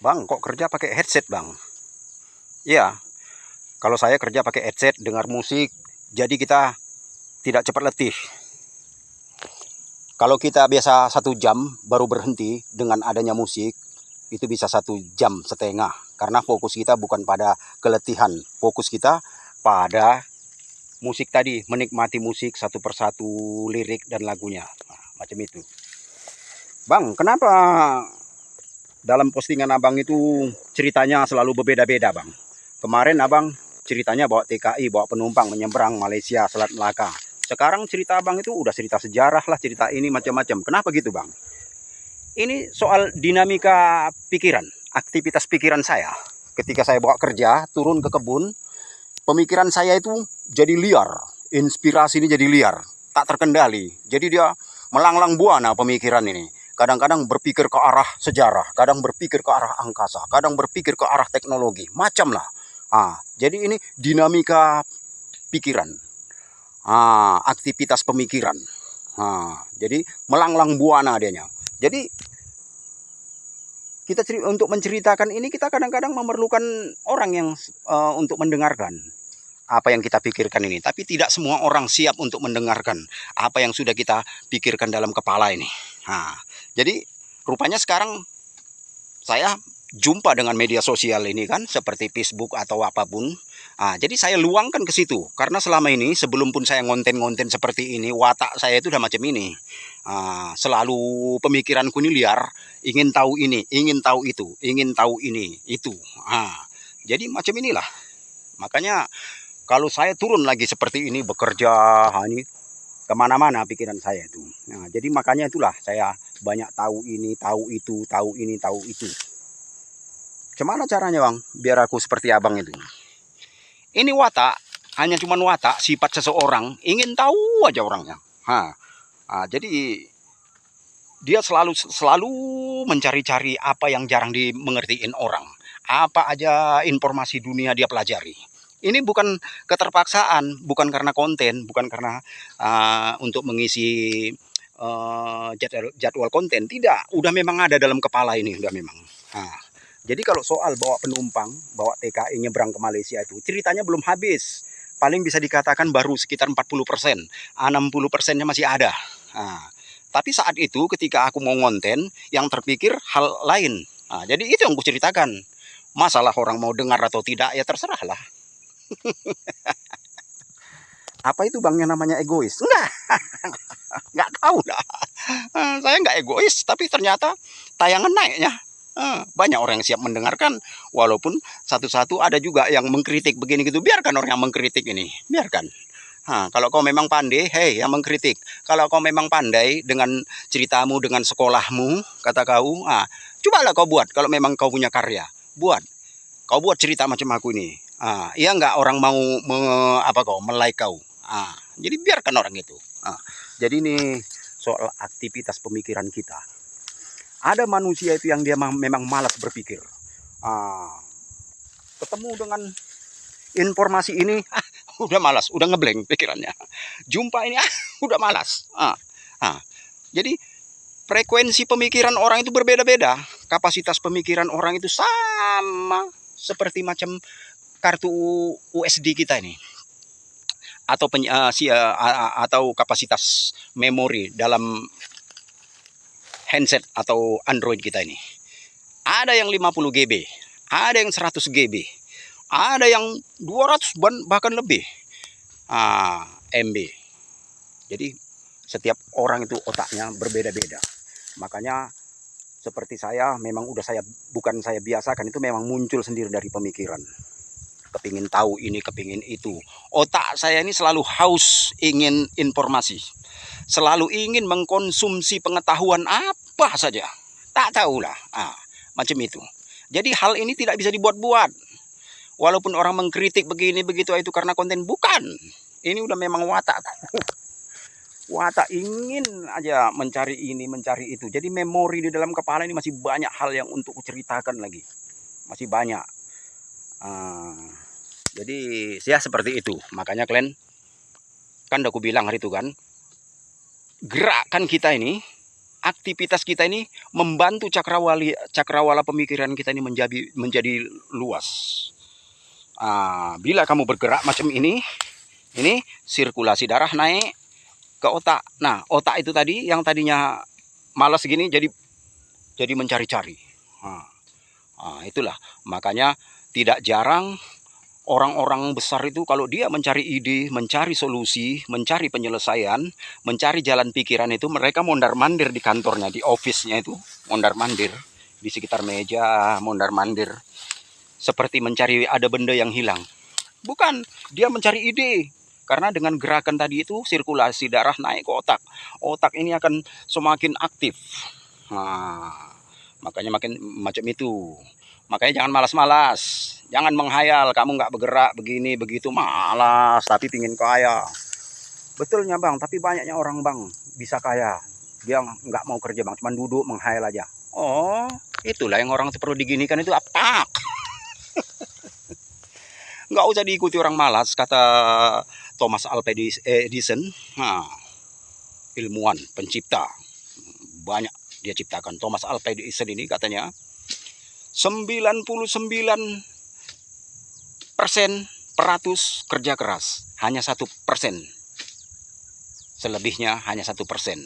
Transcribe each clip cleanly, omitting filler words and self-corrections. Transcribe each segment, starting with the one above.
Bang, kok kerja pakai headset, Bang? Iya, kalau saya kerja pakai headset, dengar musik, jadi kita tidak cepat letih. Kalau kita biasa 1 jam baru berhenti dengan adanya musik, itu bisa 1 jam setengah. Karena fokus kita bukan pada keletihan, fokus kita pada musik tadi, menikmati musik satu persatu, lirik dan lagunya. Nah, macam itu. Bang, kenapa dalam postingan abang itu ceritanya selalu berbeda-beda, Bang? Kemarin abang ceritanya bawa TKI, bawa penumpang menyeberang Malaysia, Selat Melaka. Sekarang cerita abang itu udah cerita sejarah lah, cerita ini macam-macam. Kenapa gitu, Bang? Ini soal dinamika pikiran, aktivitas pikiran saya. Ketika saya bawa kerja, turun ke kebun, pemikiran saya itu jadi liar. Inspirasi ini jadi liar, tak terkendali. Jadi dia melanglang buana pemikiran ini. Kadang-kadang berpikir ke arah sejarah, kadang berpikir ke arah angkasa, kadang berpikir ke arah teknologi, macam lah. Jadi ini dinamika pikiran, aktivitas pemikiran. Jadi melanglang buana adanya. Jadi kita untuk menceritakan ini kita kadang-kadang memerlukan orang yang untuk mendengarkan apa yang kita pikirkan ini. Tapi tidak semua orang siap untuk mendengarkan apa yang sudah kita pikirkan dalam kepala ini. Jadi rupanya sekarang saya jumpa dengan media sosial ini kan, seperti Facebook atau apapun. Jadi saya luangkan ke situ. Karena selama ini sebelum pun saya ngonten-ngonten seperti ini, watak saya itu udah macam ini. Selalu pemikiranku ini liar, ingin tahu ini, ingin tahu itu, ingin tahu ini, itu. Jadi macam inilah. Makanya kalau saya turun lagi seperti ini bekerja, ini kemana-mana pikiran saya itu. Jadi makanya itulah saya banyak tahu ini, tahu itu, tahu ini, tahu itu. Gimana caranya, Bang, biar aku seperti abang itu? Ini watak, hanya cuman watak, sifat seseorang, ingin tahu aja orangnya. Jadi dia selalu mencari-cari apa yang jarang dimengertiin orang. Apa aja informasi dunia dia pelajari. Ini bukan keterpaksaan, bukan karena konten, bukan karena untuk mengisi jadwal konten. Tidak, udah memang ada dalam kepala ini, udah memang. Jadi kalau soal bawa penumpang, bawa TKI nyebrang ke Malaysia itu, ceritanya belum habis. Paling bisa dikatakan baru sekitar 40%. 60%-nya masih ada. Tapi saat itu ketika aku mau ngonten, yang terpikir hal lain. Jadi itu yang aku ceritakan. Masalah orang mau dengar atau tidak, ya terserah lah. Apa itu, Bang, yang namanya egois? Nggak tahu lah. Saya nggak egois, tapi ternyata tayangan naiknya. Banyak orang yang siap mendengarkan, walaupun satu-satu ada juga yang mengkritik begini gitu. Biarkan orang yang mengkritik ini, biarkan. Kalau kau memang pandai, hei yang mengkritik. Kalau kau memang pandai dengan ceritamu, dengan sekolahmu, kata kau, cobalah kau buat. Kalau memang kau punya karya, buat. Kau buat cerita macam aku ini. Iya nggak orang mau like kau. Jadi biarkan orang itu. Jadi ini soal aktivitas pemikiran kita. Ada manusia itu yang dia memang malas berpikir. Ketemu dengan informasi ini, udah malas, udah ngeblank pikirannya. Jumpa ini, udah malas. Jadi frekuensi pemikiran orang itu berbeda-beda. Kapasitas pemikiran orang itu sama seperti macam kartu USD kita ini. Atau kapasitas memori dalam handset atau Android kita ini. Ada yang 50 GB, ada yang 100 GB, ada yang 200 bahkan lebih MB. Jadi setiap orang itu otaknya berbeda-beda. Makanya seperti saya, memang bukan saya biasakan, itu memang muncul sendiri dari pemikiran. Kepingin tahu ini, kepingin itu. Otak saya ini selalu haus ingin informasi. Selalu ingin mengkonsumsi pengetahuan apa saja. Tak tahulah. Macam itu. Jadi hal ini tidak bisa dibuat-buat. Walaupun orang mengkritik begini, begitu, itu karena konten. Bukan. Ini udah memang watak. Watak ingin aja mencari ini, mencari itu. Jadi memori di dalam kepala ini masih banyak hal yang untuk kuceritakan lagi. Masih banyak. Jadi ya seperti itu. Makanya kalian, kan udah aku bilang hari itu kan, gerakan kita ini aktivitas kita ini membantu cakrawala pemikiran kita ini menjadi luas. Bila kamu bergerak macam ini sirkulasi darah naik ke otak. Nah, otak itu tadi yang tadinya malas gini jadi mencari-cari. Itulah makanya tidak jarang orang-orang besar itu kalau dia mencari ide, mencari solusi, mencari penyelesaian, mencari jalan pikiran itu, mereka mondar-mandir di kantornya, di office-nya itu, mondar-mandir di sekitar meja, mondar-mandir seperti mencari ada benda yang hilang. Bukan, dia mencari ide. Karena dengan gerakan tadi itu sirkulasi darah naik ke otak. Otak ini akan semakin aktif. Makanya makin macam itu. Makanya jangan malas-malas. Jangan menghayal kamu nggak bergerak begini begitu, malas tapi pingin kaya. Betulnya bang, tapi banyaknya orang bang bisa kaya. Dia nggak mau kerja bang, cuma duduk menghayal aja. Oh, itulah yang orang itu perlu diginikan itu apa? Nggak usah diikuti orang malas, kata Thomas Alva Edison. Ilmuwan, pencipta, banyak dia ciptakan. Thomas Alva Edison ini katanya 99% kerja keras, hanya 1%. Selebihnya hanya 1%. 1%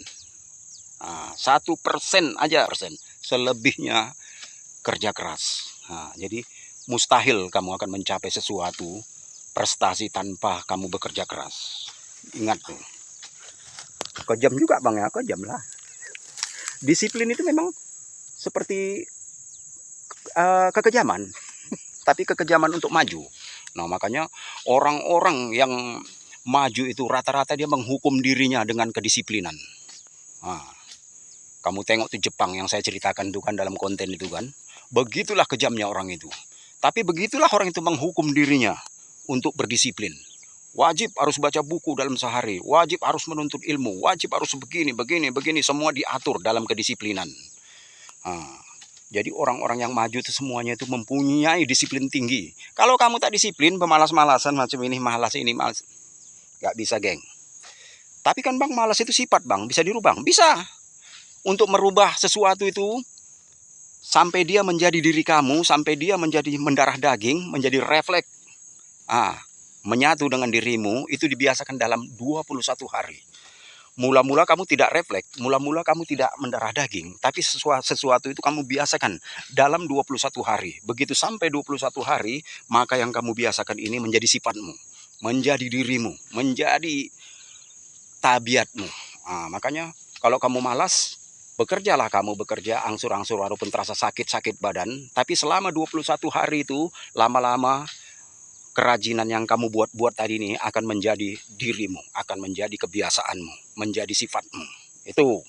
aja persen. Selebihnya kerja keras. Jadi mustahil kamu akan mencapai sesuatu prestasi tanpa kamu bekerja keras. Ingat tuh. Kejam juga bang ya, kejam lah. Disiplin itu memang seperti kekejaman, tapi kekejaman untuk maju. Nah makanya orang-orang yang maju itu rata-rata dia menghukum dirinya dengan kedisiplinan. Kamu tengok tuh Jepang yang saya ceritakan itu kan dalam konten itu kan, begitulah kejamnya orang itu. Tapi begitulah orang itu menghukum dirinya untuk berdisiplin. Wajib harus baca buku dalam sehari, wajib harus menuntut ilmu, wajib harus begini, semua diatur dalam kedisiplinan. Jadi orang-orang yang maju itu semuanya itu mempunyai disiplin tinggi. Kalau kamu tak disiplin, pemalas-malasan macam ini, malas, gak bisa geng. Tapi kan bang, malas itu sifat bang, bisa dirubah, bisa. Untuk merubah sesuatu itu, sampai dia menjadi diri kamu, sampai dia menjadi mendarah daging, menjadi refleks, menyatu dengan dirimu, itu dibiasakan dalam 21 hari. Mula-mula kamu tidak refleks, mula-mula kamu tidak mendarah daging, tapi sesuatu itu kamu biasakan dalam 21 hari. Begitu sampai 21 hari, maka yang kamu biasakan ini menjadi sifatmu, menjadi dirimu, menjadi tabiatmu. Makanya kalau kamu malas, bekerjalah kamu bekerja angsur-angsur walaupun terasa sakit-sakit badan, tapi selama 21 hari itu lama-lama kerajinan yang kamu buat tadi ini akan menjadi dirimu, akan menjadi kebiasaanmu, menjadi sifatmu. Itu.